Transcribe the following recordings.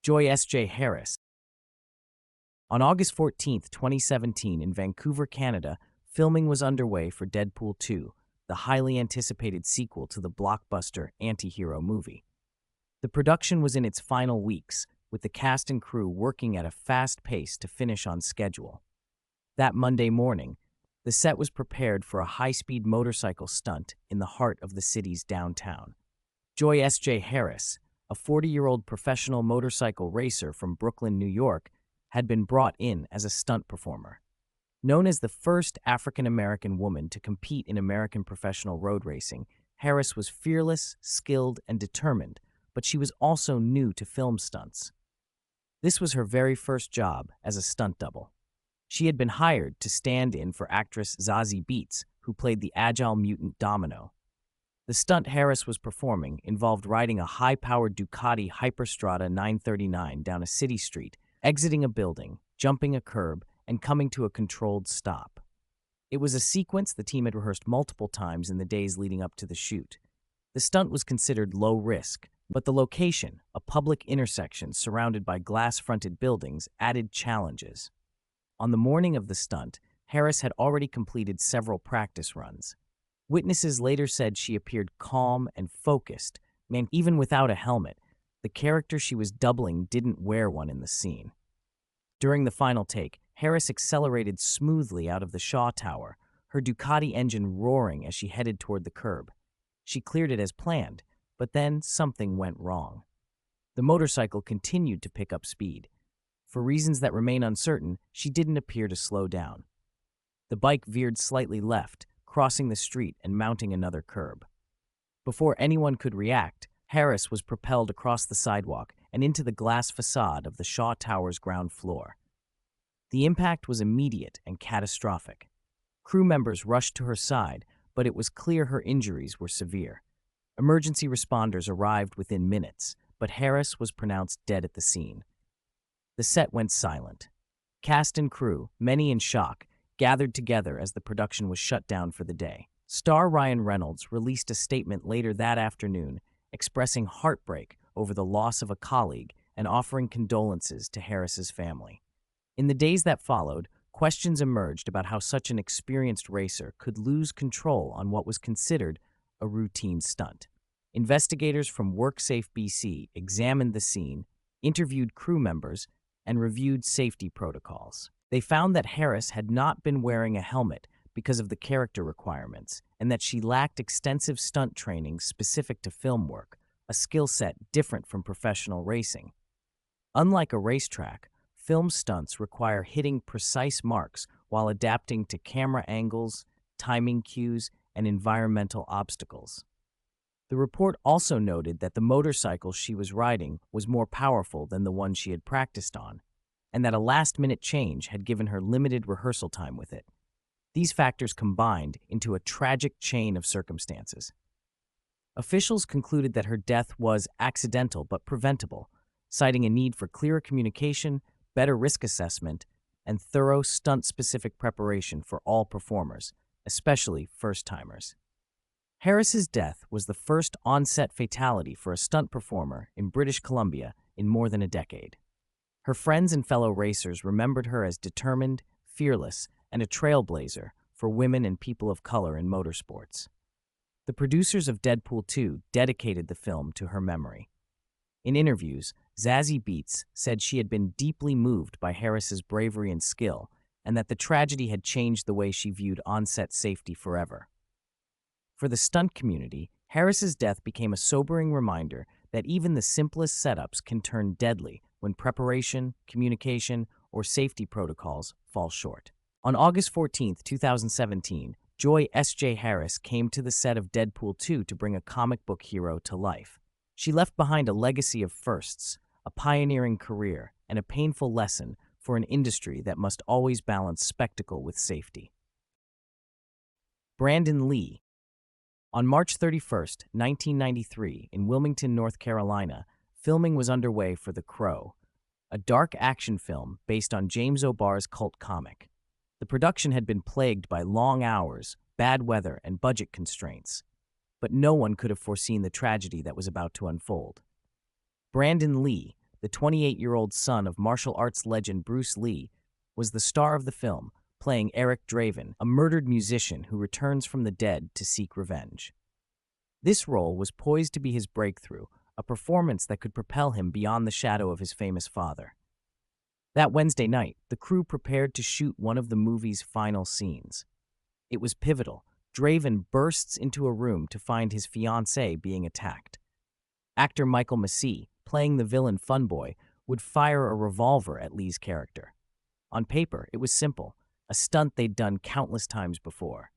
Joy S.J. Harris. On August 14, 2017, in Vancouver, Canada, filming was underway for Deadpool 2, the highly anticipated sequel to the blockbuster anti-hero movie. The production was in its final weeks, with the cast and crew working at a fast pace to finish on schedule. That Monday morning, the set was prepared for a high-speed motorcycle stunt in the heart of the city's downtown. Joy S.J. Harris, a 40-year-old professional motorcycle racer from Brooklyn, New York, had been brought in as a stunt performer. Known as the first African-American woman to compete in American professional road racing, Harris was fearless, skilled, and determined, but she was also new to film stunts. This was her very first job as a stunt double. She had been hired to stand in for actress Zazie Beetz, who played the agile mutant Domino. The stunt Harris was performing involved riding a high-powered Ducati Hyperstrada 939 down a city street, exiting a building, jumping a curb, and coming to a controlled stop. It was a sequence the team had rehearsed multiple times in the days leading up to the shoot. The stunt was considered low risk, but the location, a public intersection surrounded by glass-fronted buildings, added challenges. On the morning of the stunt, Harris had already completed several practice runs. Witnesses later said she appeared calm and focused, and even without a helmet, the character she was doubling didn't wear one in the scene. During the final take, Harris accelerated smoothly out of the Shaw Tower, her Ducati engine roaring as she headed toward the curb. She cleared it as planned, but then something went wrong. The motorcycle continued to pick up speed. For reasons that remain uncertain, she didn't appear to slow down. The bike veered slightly left, crossing the street and mounting another curb. Before anyone could react, Harris was propelled across the sidewalk and into the glass facade of the Shaw Tower's ground floor. The impact was immediate and catastrophic. Crew members rushed to her side, but it was clear her injuries were severe. Emergency responders arrived within minutes, but Harris was pronounced dead at the scene. The set went silent. Cast and crew, many in shock, gathered together as the production was shut down for the day. Star Ryan Reynolds released a statement later that afternoon expressing heartbreak over the loss of a colleague and offering condolences to Harris's family. In the days that followed, questions emerged about how such an experienced racer could lose control on what was considered a routine stunt. Investigators from WorkSafe BC examined the scene, interviewed crew members, and reviewed safety protocols. They found that Harris had not been wearing a helmet because of the character requirements, and that she lacked extensive stunt training specific to film work, a skill set different from professional racing. Unlike a racetrack, film stunts require hitting precise marks while adapting to camera angles, timing cues, and environmental obstacles. The report also noted that the motorcycle she was riding was more powerful than the one she had practiced on, and that a last-minute change had given her limited rehearsal time with it. These factors combined into a tragic chain of circumstances. Officials concluded that her death was accidental but preventable, citing a need for clearer communication, better risk assessment, and thorough stunt-specific preparation for all performers, especially first-timers. Harris's death was the first on-set fatality for a stunt performer in British Columbia in more than a decade. Her friends and fellow racers remembered her as determined, fearless, and a trailblazer for women and people of color in motorsports. The producers of Deadpool 2 dedicated the film to her memory. In interviews, Zazie Beetz said she had been deeply moved by Harris's bravery and skill, and that the tragedy had changed the way she viewed on-set safety forever. For the stunt community, Harris's death became a sobering reminder that even the simplest setups can turn deadly when preparation, communication, or safety protocols fall short. On August 14, 2017, Joy S.J. Harris came to the set of Deadpool 2 to bring a comic book hero to life. She left behind a legacy of firsts, a pioneering career, and a painful lesson for an industry that must always balance spectacle with safety. Brandon Lee. On March 31, 1993, in Wilmington, North Carolina, filming was underway for The Crow, a dark action film based on James O'Barr's cult comic. The production had been plagued by long hours, bad weather, and budget constraints, but no one could have foreseen the tragedy that was about to unfold. Brandon Lee, the 28-year-old son of martial arts legend Bruce Lee, was the star of the film, playing Eric Draven, a murdered musician who returns from the dead to seek revenge. This role was poised to be his breakthrough, a performance that could propel him beyond the shadow of his famous father. That Wednesday night, the crew prepared to shoot one of the movie's final scenes. It was pivotal. Draven bursts into a room to find his fiancée being attacked. Actor Michael Massey, playing the villain Funboy, would fire a revolver at Lee's character. On paper, it was simple, a stunt they'd done countless times before.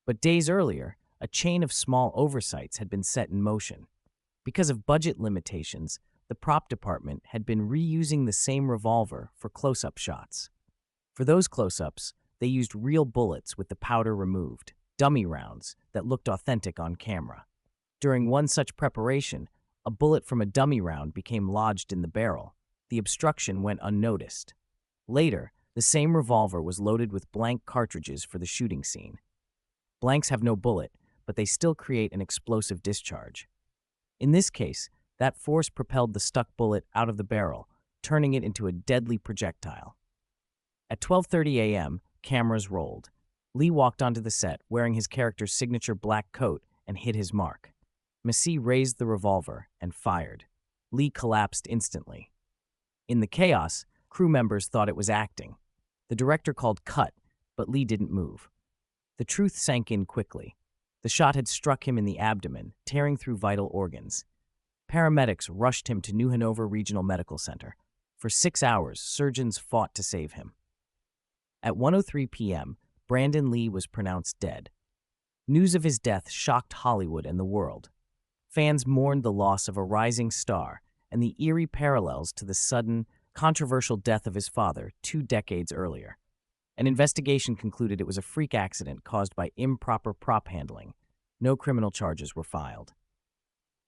But days earlier, a chain of small oversights had been set in motion. Because of budget limitations, the prop department had been reusing the same revolver for close-up shots. For those close-ups, they used real bullets with the powder removed, dummy rounds that looked authentic on camera. During one such preparation, a bullet from a dummy round became lodged in the barrel. The obstruction went unnoticed. Later, the same revolver was loaded with blank cartridges for the shooting scene. Blanks have no bullet, but they still create an explosive discharge. In this case, that force propelled the stuck bullet out of the barrel, turning it into a deadly projectile. At 12:30 a.m., cameras rolled. Lee walked onto the set wearing his character's signature black coat and hit his mark. Massey raised the revolver and fired. Lee collapsed instantly. In the chaos, crew members thought it was acting. The director called cut, but Lee didn't move. The truth sank in quickly. The shot had struck him in the abdomen, tearing through vital organs. Paramedics rushed him to New Hanover Regional Medical Center. For 6 hours, surgeons fought to save him. At 1:03 p.m., Brandon Lee was pronounced dead. News of his death shocked Hollywood and the world. Fans mourned the loss of a rising star and the eerie parallels to the sudden, controversial death of his father 2 decades earlier. An investigation concluded it was a freak accident caused by improper prop handling. No criminal charges were filed.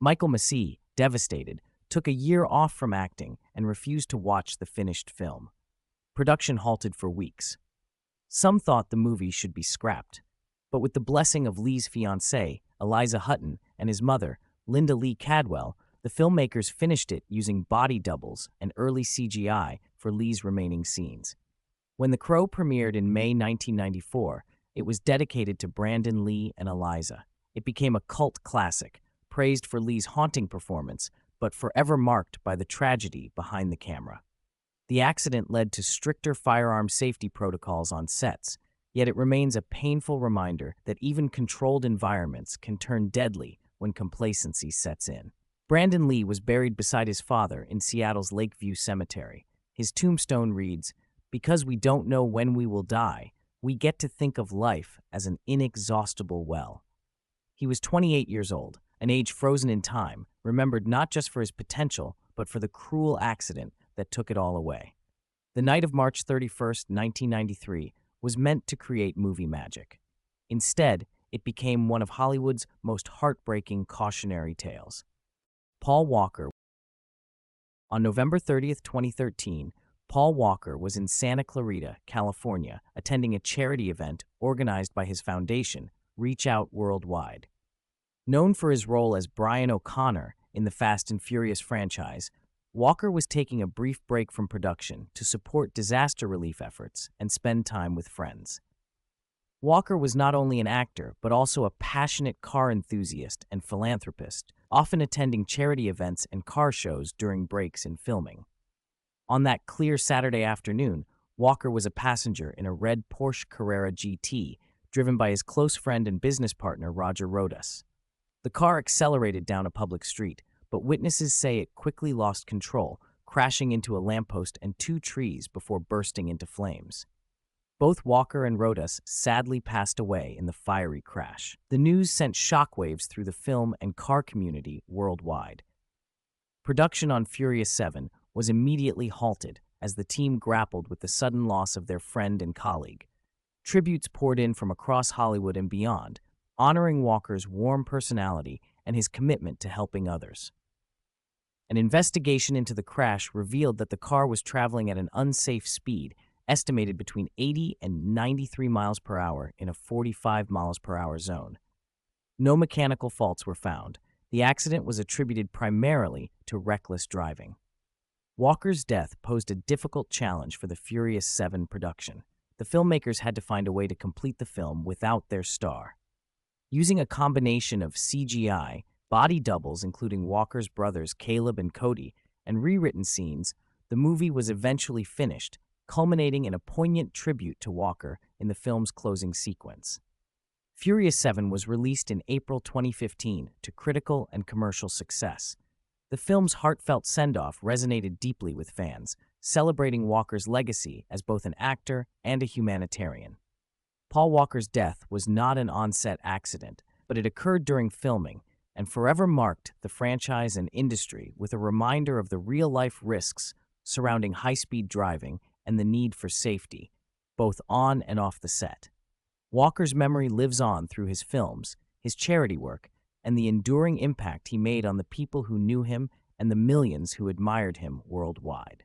Michael Massey, devastated, took a year off from acting and refused to watch the finished film. Production halted for weeks. Some thought the movie should be scrapped, but with the blessing of Lee's fiancée, Eliza Hutton, and his mother, Linda Lee Cadwell, the filmmakers finished it using body doubles and early CGI for Lee's remaining scenes. When The Crow premiered in May 1994, it was dedicated to Brandon Lee and Eliza. It became a cult classic, praised for Lee's haunting performance, but forever marked by the tragedy behind the camera. The accident led to stricter firearm safety protocols on sets, yet it remains a painful reminder that even controlled environments can turn deadly when complacency sets in. Brandon Lee was buried beside his father in Seattle's Lakeview Cemetery. His tombstone reads, "Because we don't know when we will die, we get to think of life as an inexhaustible well." He was 28 years old, an age frozen in time, remembered not just for his potential, but for the cruel accident that took it all away. The night of March 31st, 1993, was meant to create movie magic. Instead, it became one of Hollywood's most heartbreaking cautionary tales. Paul Walker. On November 30th, 2013, Paul Walker was in Santa Clarita, California, attending a charity event organized by his foundation, Reach Out Worldwide. Known for his role as Brian O'Connor in the Fast and Furious franchise, Walker was taking a brief break from production to support disaster relief efforts and spend time with friends. Walker was not only an actor, but also a passionate car enthusiast and philanthropist, often attending charity events and car shows during breaks in filming. On that clear Saturday afternoon, Walker was a passenger in a red Porsche Carrera GT, driven by his close friend and business partner Roger Rodas. The car accelerated down a public street, but witnesses say it quickly lost control, crashing into a lamppost and 2 trees before bursting into flames. Both Walker and Rodas sadly passed away in the fiery crash. The news sent shockwaves through the film and car community worldwide. Production on Furious 7 was immediately halted as the team grappled with the sudden loss of their friend and colleague. Tributes poured in from across Hollywood and beyond, honoring Walker's warm personality and his commitment to helping others. An investigation into the crash revealed that the car was traveling at an unsafe speed, estimated between 80 and 93 miles per hour in a 45 miles per hour zone. No mechanical faults were found. The accident was attributed primarily to reckless driving. Walker's death posed a difficult challenge for the Furious 7 production. The filmmakers had to find a way to complete the film without their star. Using a combination of CGI, body doubles including Walker's brothers Caleb and Cody, and rewritten scenes, the movie was eventually finished, culminating in a poignant tribute to Walker in the film's closing sequence. Furious 7 was released in April 2015 to critical and commercial success. The film's heartfelt send-off resonated deeply with fans, celebrating Walker's legacy as both an actor and a humanitarian. Paul Walker's death was not an on-set accident, but it occurred during filming and forever marked the franchise and industry with a reminder of the real-life risks surrounding high-speed driving and the need for safety, both on and off the set. Walker's memory lives on through his films, his charity work, and the enduring impact he made on the people who knew him and the millions who admired him worldwide.